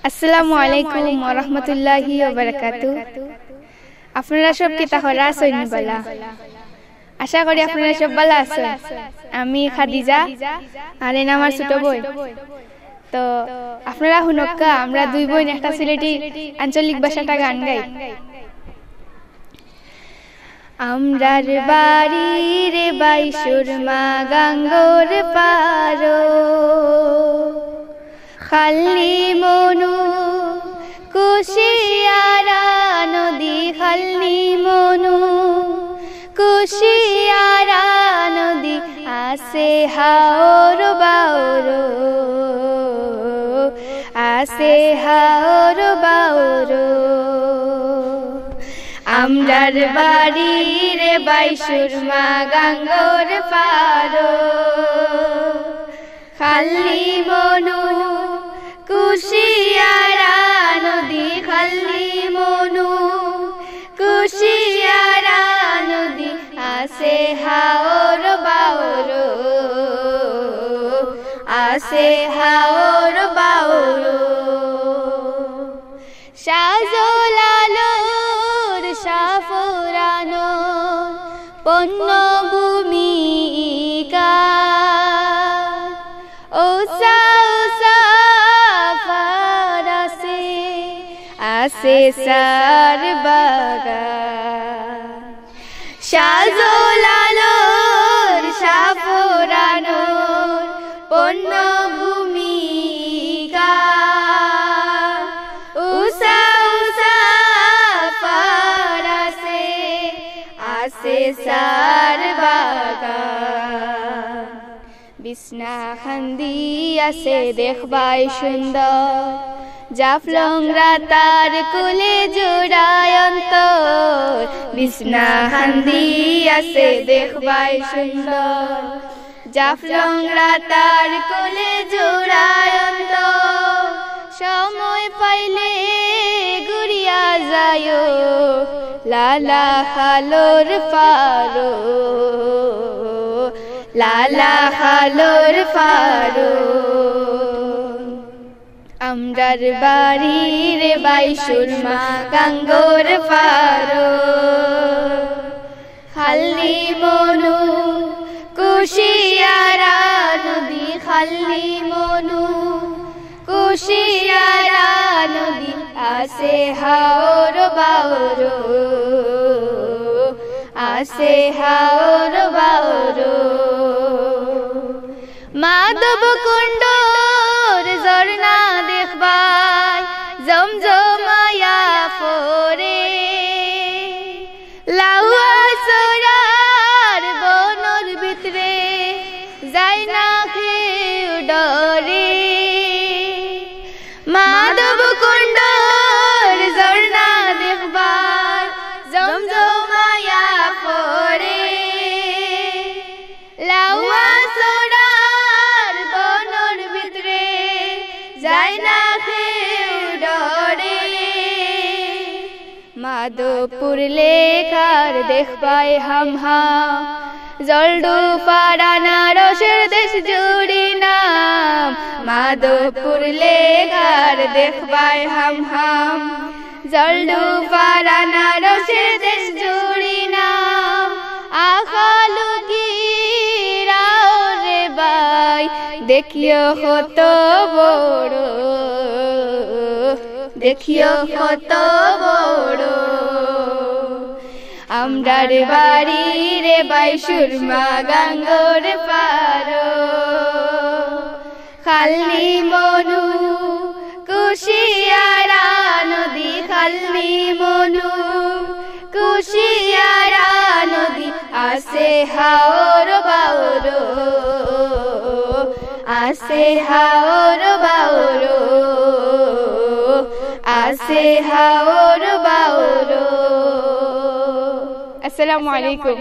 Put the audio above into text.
আসসালামু আলাইকুম ওয়া রাহমাতুল্লাহি ওয়া বারাকাতুহু। আপনারা সব কিতা করা আছেন বালা? আশা করি আপনারা সব ভালো আছেন। আমি খাদিজা আর এনা আমার ছোট বোন। তো আপনারা হুনক্কা আমরা দুই বোন একটা সিলেটি আঞ্চলিক ভাষাটা গান গাই। আমরার বাড়ি রে বাইশুর মা গাঙ্গোর পারো, খালি মনু কুশিয়ারা নদী, খালি মনু কুশিয়ারা নদী, আসে হাওর বাওর, আসে হাওর বাওর। আমরার বাড়ি রে বাইশুর মা গাঙ্গোর পারো, খালি মনু কুশিয়ারা নদী, খালি মনু কুশিয়ারা নদী, আসে হাওর বাওর, আসে হাওর বাওর। শাহজালালুর সাফরানো পণ্য ভূমিকা, ওসা ওসা ফারাসে আসে সার বাগান। শাহজালালুর সাফরানো পণ্য ভূমিকা, ওসা ওসা ফারাসে আসে সার বাগান। বিছনা খান্দি আছে দেখবাই সুন্দর, জাফলংরা তার কুলে জোড়ায় অন্তর। বিছনা খান্দি আছে দেখবাই সুন্দর, জাফলংরা তার কুলে জোড়ায় অন্তর। সময় পাইলে ঘুরিয়া যায় লালা খালোর পারো, লালা খালোর পারো। আমরার বাড়ি রে বাইশুর মা গাঙ্গোর পারো, খালি মনু কুশিয়ারা নদী, খালি মনু কুশিয়ারা নদী, আসে হাওর বাওর, আসে হাওর বাওর। মাধব কুণ্ডর ঝর্ণা দেখবাই জমজমায়া পরে, লাউয়া চড়ার বনর ভিতরে যায় না কেউ ডরে। মাধব কুণ্ডর ঝর্ণা দেখবাই জমজমায়া পরে, লাউয়া চড়ার বনর ভিতরে যায় না কেউ ডরে। মাধবপুর লেখার দেখবাই হামহা জলডু পাড়ানা রসের দেশ জুড়ি নাম। মাধবপুর লেখার দেখবাই হামহাম জলডু পাড়ানা রসের দেশ জুড়ি নাম। আখালু কি রাও রে বাই দেখিও কত বড়, দেখিও কত বড়। আমরার বাড়ি রে বাইশুর মা গাঙ্গোর পারো, খালি মনু কুশিয়ারা নদী, খালি মনু কুশিয়ারা নদী, আসে হাওর বাওর, আসে হাওর বাওর, আসে হাওর বাওর। আসসালামু আলাইকুম।